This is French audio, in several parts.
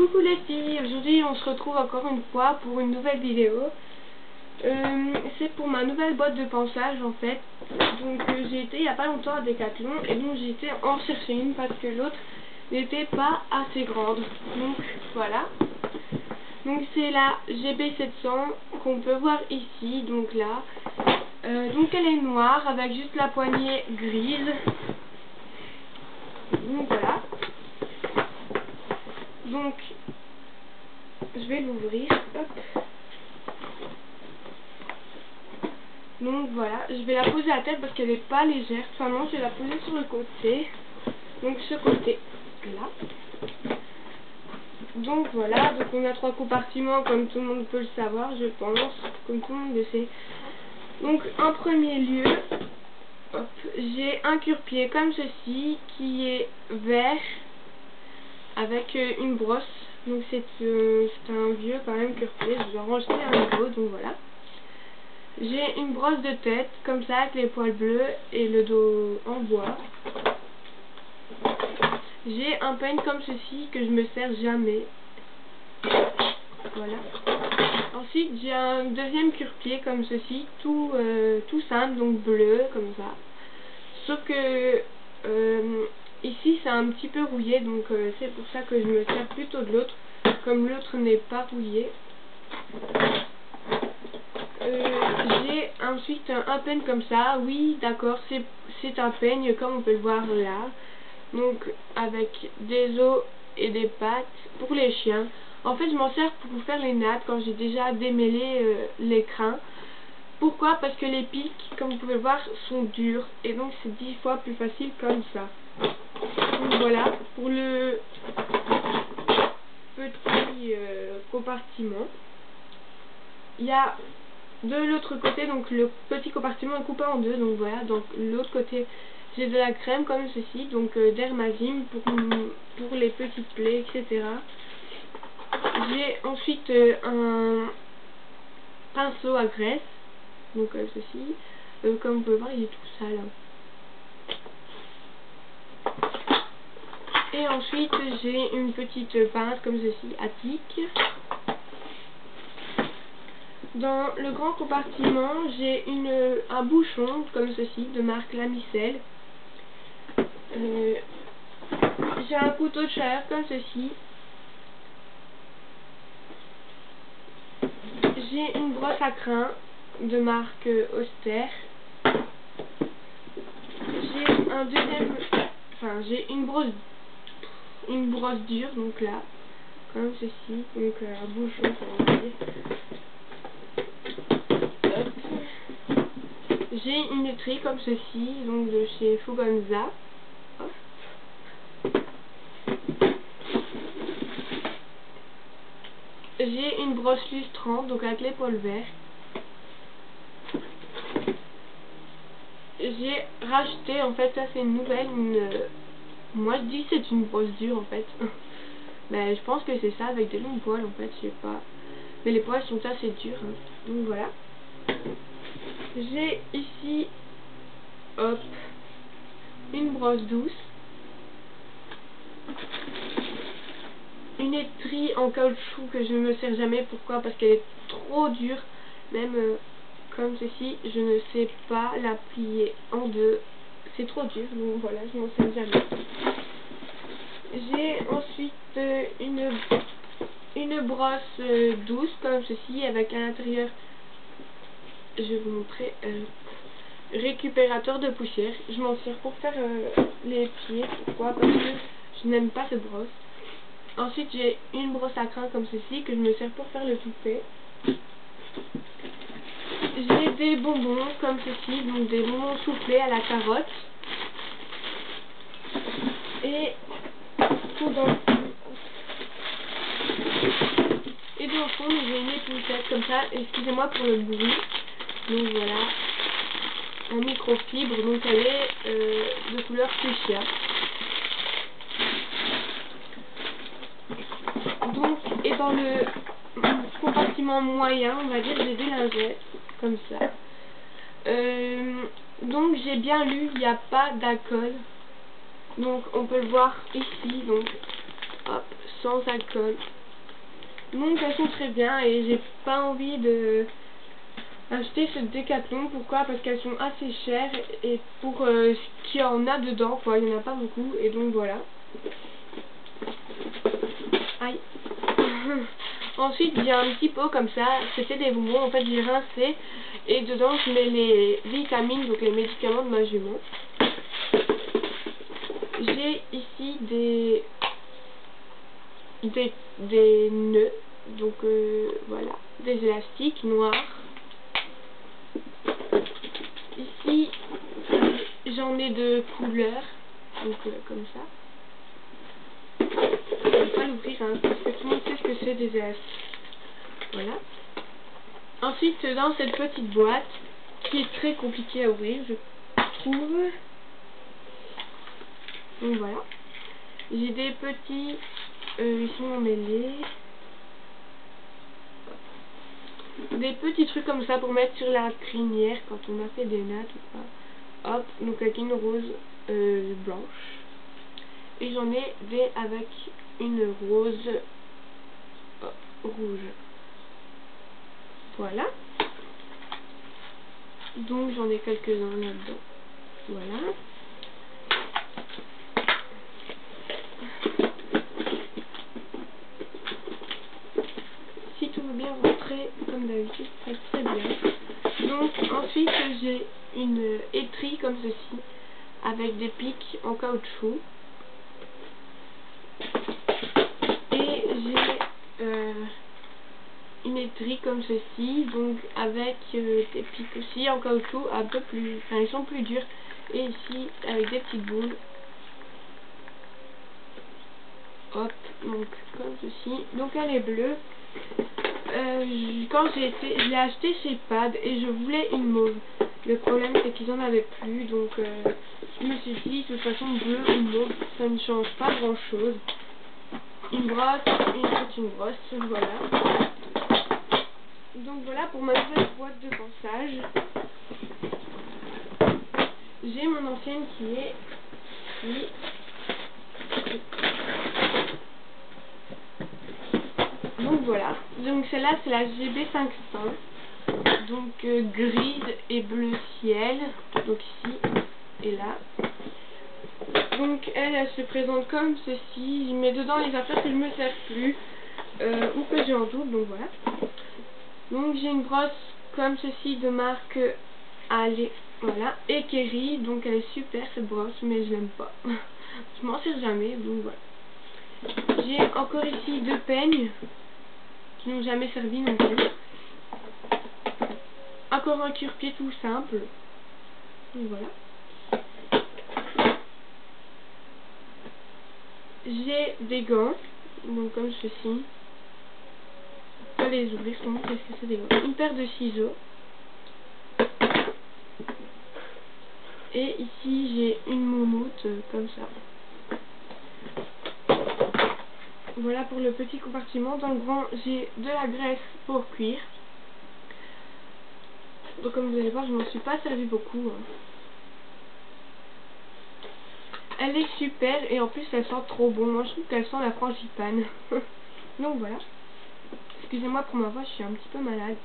Coucou les filles, aujourd'hui on se retrouve encore une fois pour une nouvelle vidéo. C'est pour ma nouvelle boîte de ponçage en fait. Donc j'ai été il n'y a pas longtemps à Decathlon et donc j'ai été en chercher une parce que l'autre n'était pas assez grande. Donc voilà. Donc c'est la GB700 qu'on peut voir ici, donc là. Donc elle est noire avec juste la poignée grise. Donc voilà. Donc je vais l'ouvrir. Hop. Donc voilà, je vais la poser à la tête parce qu'elle n'est pas légère. Enfin non, je vais la poser sur le côté. Donc ce côté là. Donc voilà, donc on a 3 compartiments comme tout le monde peut le savoir, je pense, comme tout le monde le sait. Donc en premier lieu, j'ai un cure-pied comme ceci qui est vert avec une brosse. Donc c'est un vieux quand même cure-pied, je vais en racheter un nouveau, donc voilà. J'ai une brosse de tête comme ça avec les poils bleus et le dos en bois. J'ai un peigne comme ceci que je me sers jamais. Voilà. Ensuite j'ai un deuxième cure-pied comme ceci, tout simple, donc bleu comme ça. Sauf que ici c'est un petit peu rouillé, donc c'est pour ça que je me sers plutôt de l'autre, comme l'autre n'est pas rouillé. J'ai ensuite un peigne comme ça, oui d'accord, c'est un peigne comme on peut le voir là, donc avec des os et des pattes pour les chiens. En fait je m'en sers pour faire les nattes quand j'ai déjà démêlé les crins. Pourquoi? Parce que les pics, comme vous pouvez le voir, sont durs et donc c'est 10 fois plus facile comme ça. Donc voilà pour le petit compartiment. Il y a de l'autre côté, donc le petit compartiment est coupé en deux, donc voilà, donc l'autre côté j'ai de la crème comme ceci, donc Dermazine pour les petites plaies, etc. J'ai ensuite un pinceau à graisse, donc ceci, comme vous pouvez voir il est tout sale. Et ensuite j'ai une petite pince comme ceci, à tic. Dans le grand compartiment, j'ai un bouchon comme ceci de marque Lamicelle. J'ai un couteau de chaleur comme ceci. J'ai une brosse à crin de marque Auster. J'ai un deuxième, j'ai une brosse dure, donc là, comme ceci, donc un bouchon, ça veut dire. J'ai une étrie comme ceci, donc de chez Fugonza. J'ai une brosse lustrante, donc avec les poils verts. J'ai racheté, en fait, ça c'est une nouvelle, moi je dis que c'est une brosse dure en fait. Mais je pense que c'est ça avec des longs poils en fait, je sais pas. Mais les poils sont assez durs, hein. Donc voilà. J'ai ici, hop, une brosse douce. Une étrie en caoutchouc que je ne me sers jamais. Pourquoi? Parce qu'elle est trop dure. Même comme ceci, je ne sais pas la plier en deux. C'est trop dur, donc voilà, je m'en sers jamais. J'ai ensuite une brosse douce comme ceci avec à l'intérieur, je vais vous montrer, récupérateur de poussière. Je m'en sers pour faire les pieds. Pourquoi? Parce que je n'aime pas cette brosse. Ensuite j'ai une brosse à crin comme ceci que je me sers pour faire le toupet. J'ai des bonbons comme ceci, donc des bonbons soufflés à la carotte. Et tout dans le fond j'ai une époussette comme ça, excusez-moi pour le bruit. Donc voilà, en microfibre, donc elle est de couleur fuchsia. Donc, et dans le compartiment moyen, on va dire, j'ai des lingettes, comme ça. Donc j'ai bien lu, il n'y a pas d'alcool. Donc on peut le voir ici, donc hop, sans alcool. Donc elles sont très bien et j'ai pas envie de acheter ce Décathlon. Pourquoi? Parce qu'elles sont assez chères et pour ce qu'il y en a dedans quoi, il n'y en a pas beaucoup et donc voilà. Aïe. Ensuite j'ai un petit pot comme ça, c'était des bonbons, en fait j'ai rincé et dedans je mets les vitamines, donc les médicaments de ma jument. J'ai ici des nœuds, donc voilà, des élastiques noirs. Ici j'en ai de couleurs, donc comme ça. Je vais pas l'ouvrir hein, parce que tout le monde sait ce que c'est des élastiques. Voilà. Ensuite dans cette petite boîte qui est très compliquée à ouvrir je trouve. Donc voilà. J'ai des petits, ils sont emmêlés. Des petits trucs comme ça pour mettre sur la crinière quand on a fait des nattes ou quoi. Hop, donc avec une rose blanche. Et j'en ai des avec une rose rouge. Voilà. Donc j'en ai quelques-uns là-dedans. Voilà. Si tout veut bien rentrer comme d'habitude, ça très bien. Donc ensuite j'ai une étrie comme ceci avec des pics en caoutchouc. Et j'ai une étrie comme ceci, donc avec des pics aussi en caoutchouc un peu plus, enfin ils sont plus durs. Et ici avec des petites boules. Hop, donc comme ceci. Donc elle est bleue. Quand je l'ai acheté chez Pad et je voulais une mauve. Le problème c'est qu'ils en avaient plus, donc je me suis dit de toute façon bleu ou mauve ça ne change pas grand chose. Une brosse, une brosse, voilà. Donc voilà pour ma nouvelle boîte de pansage. J'ai mon ancienne qui est ici. Donc voilà, donc celle-là c'est la GB500, donc grise et bleu ciel, donc ici et là. Donc elle se présente comme ceci, je mets dedans les affaires que je me sers plus ou que j'ai en double, donc voilà. Donc j'ai une brosse comme ceci de marque Allez, voilà, et Kerry, donc elle est super cette brosse mais je l'aime pas, je m'en sers jamais, donc voilà. J'ai encore ici deux peignes qui n'ont jamais servi non plus. Encore un cure-pied tout simple. Donc voilà. J'ai des gants, donc comme ceci. Je peux les ouvrir, je montre qu'est-ce que c'est des gants. Une paire de ciseaux. Et ici j'ai une moumoute comme ça. Voilà pour le petit compartiment. Dans le grand j'ai de la graisse pour cuire. Donc comme vous allez voir je m'en suis pas servi beaucoup. Elle est super et en plus elle sent trop bon. Moi je trouve qu'elle sent la frangipane. Donc voilà. Excusez-moi pour ma voix, je suis un petit peu malade.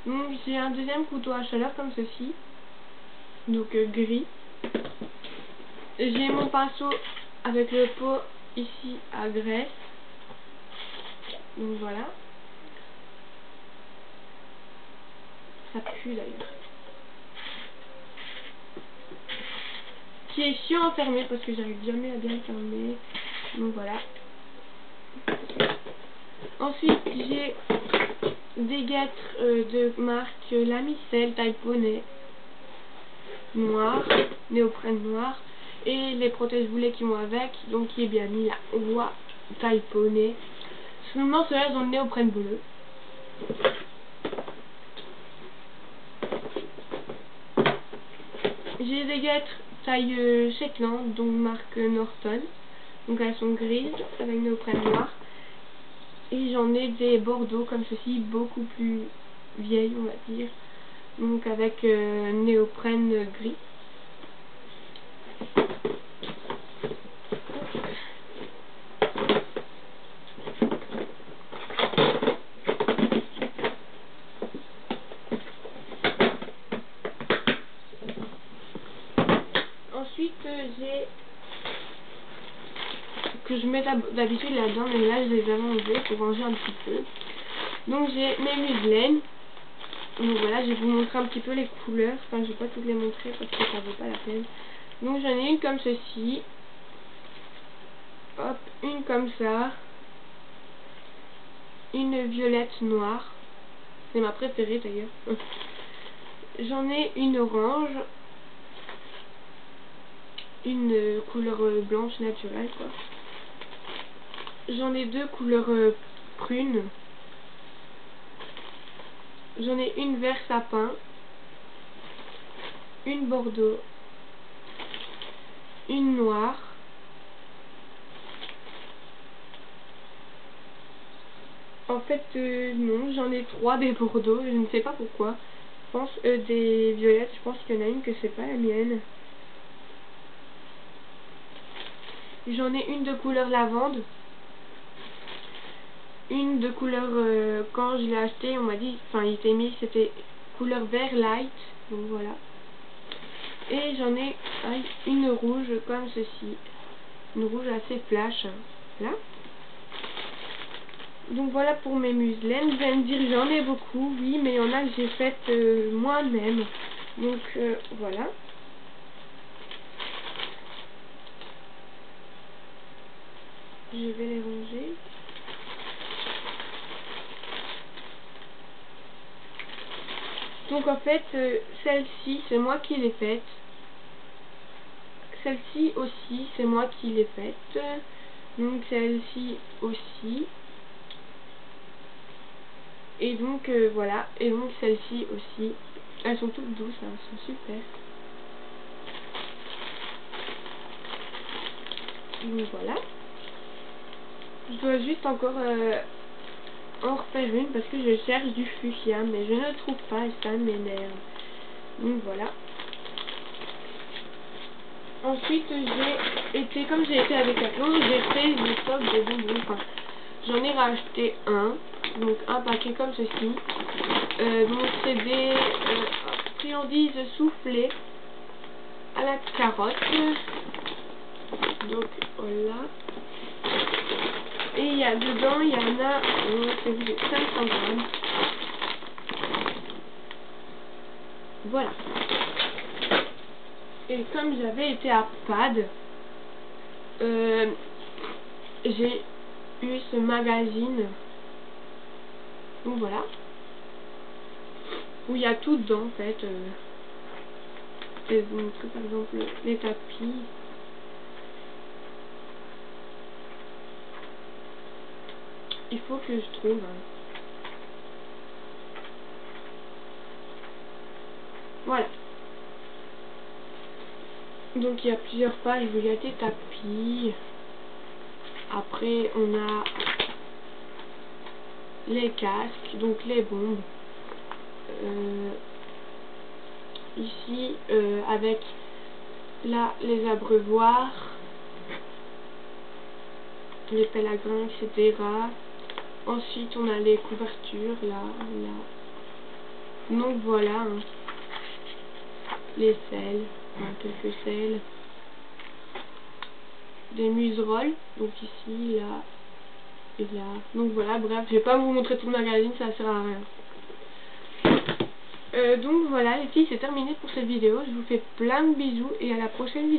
Donc j'ai un deuxième couteau à chaleur comme ceci. Donc gris. J'ai mon pinceau avec le pot ici à graisse. Donc voilà. Ça pue d'ailleurs. Qui est chiant à fermer parce que j'arrive jamais à bien le fermer. Donc voilà. Ensuite j'ai des guêtres de marque Lamicelle taille poney noir, néoprène noir, et les protège-boulets qui vont avec, donc qui est bien mis la roi taille poney. Seulement ceux-là ont le néoprène bleu. J'ai des guêtres taille Shetland, donc marque Norton, donc elles sont grises avec néoprène noir. Et j'en ai des bordeaux comme ceci, beaucoup plus vieilles on va dire, donc avec néoprène gris. que je mets d'habitude là-dedans, mais là je les avais enlevés pour ranger un petit peu. Donc j'ai mes muselaines. Donc voilà, je vais vous montrer un petit peu les couleurs. Enfin, je vais pas toutes les montrer parce que ça vaut pas la peine. Donc j'en ai une comme ceci. Hop, une comme ça. Une violette noire. C'est ma préférée d'ailleurs. J'en ai une orange. Une couleur blanche naturelle quoi. J'en ai deux couleurs prunes. J'en ai une vert sapin. Une bordeaux. Une noire. En fait, non, j'en ai trois des bordeaux, je ne sais pas pourquoi. Je pense des violettes, je pense qu'il y en a une que c'est pas la mienne. J'en ai une de couleur lavande. Une de couleur, quand je l'ai acheté, on m'a dit, enfin il était mis, c'était couleur vert light, donc voilà. Et j'en ai une rouge comme ceci. Une rouge assez flash, là. Donc voilà pour mes muselaines. Vous allez me dire j'en ai beaucoup, oui, mais il y en a que j'ai faites moi-même. Donc voilà. Je vais les ranger. Donc en fait, celle-ci, c'est moi qui l'ai faite. Celle-ci aussi, c'est moi qui l'ai faite. Donc celle-ci aussi. Et donc voilà. Et donc celle-ci aussi. Elles sont toutes douces, hein, elles sont super. Donc voilà. Je dois juste encore en refaire une parce que je cherche du fuchsia, mais je ne trouve pas et ça m'énerve. Donc voilà. Ensuite j'ai été, comme j'ai été avec Athlon, j'ai fait du stock de bonbons. Enfin, j'en ai racheté un, donc un paquet comme ceci. Donc c'est des friandises soufflées à la carotte. Donc voilà. Et il y a dedans, il y en a 500 grammes. Voilà. Et comme j'avais été à PAD, j'ai eu ce magazine. Donc voilà. Où il y a tout dedans en fait. Je vais vous montrer par exemple les tapis. Il faut que je trouve. Voilà. Donc il y a plusieurs pages où il y a des tapis. Après on a les casques, donc les bombes. Ici avec là les abreuvoirs, les pèlerins, etc. Ensuite on a les couvertures là. Donc voilà, hein. Les selles, enfin, quelques selles, des muserolles, donc ici, là et là. Donc voilà, bref, je vais pas vous montrer tout le magazine, ça sert à rien. Donc voilà les filles, c'est terminé pour cette vidéo. Je vous fais plein de bisous et à la prochaine vidéo.